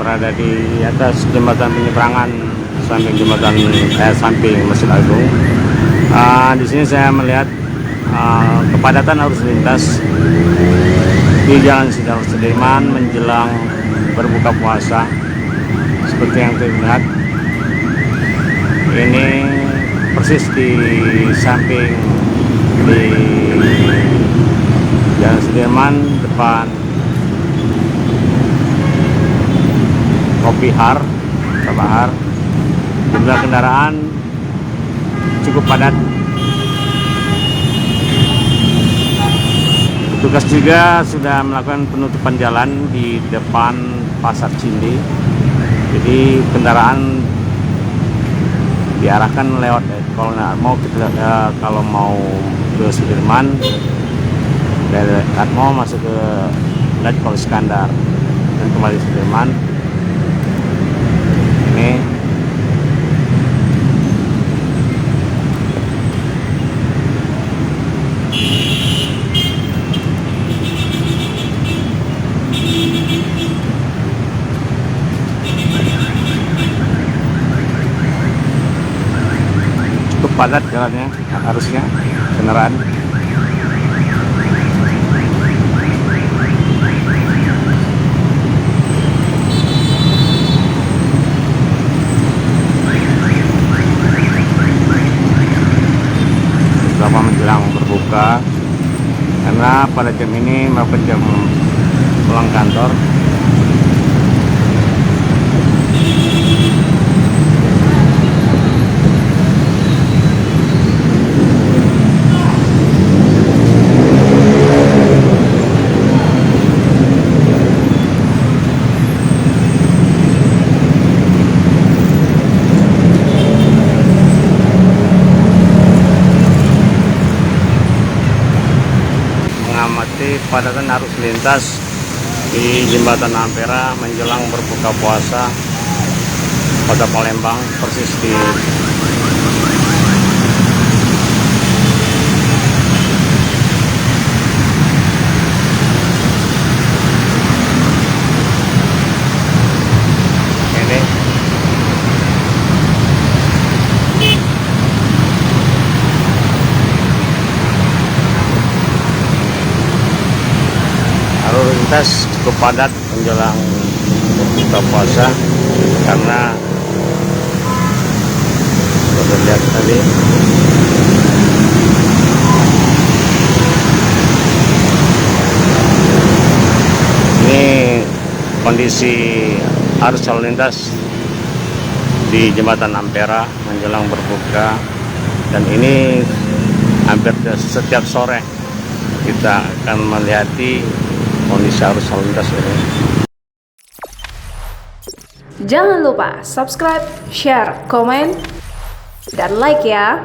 berada di atas jembatan penyeberangan samping Masjid Agung. Di sini saya melihat kepadatan arus lintas di Jalan Sudirman menjelang berbuka puasa. Seperti yang terlihat, ini persis di samping di Jalan Sudirman depan Kopi Har, jumlah kendaraan cukup padat. Petugas juga sudah melakukan penutupan jalan di depan Pasar Cindi. Jadi kendaraan diarahkan lewat kalau mau ke Sudirman dari Atmo masuk ke Letkol Iskandar dan kembali Sudirman. Ini cukup padat jalannya, harusnya kendaraan. Selama menjelang berbuka, karena pada jam ini merupakan jam pulang kantor. Mengamati padatan arus lintas di Jembatan Ampera menjelang berbuka puasa Kota Palembang, persis di ini. Arus lintas cukup padat menjelang buka puasa karena sudah lihat tadi ini kondisi arus lalu lintas di Jembatan Ampera menjelang berbuka, dan ini hampir setiap sore kita akan melihati kondisi arus lalu lintas ini. Jangan lupa subscribe, share, komen, dan like ya.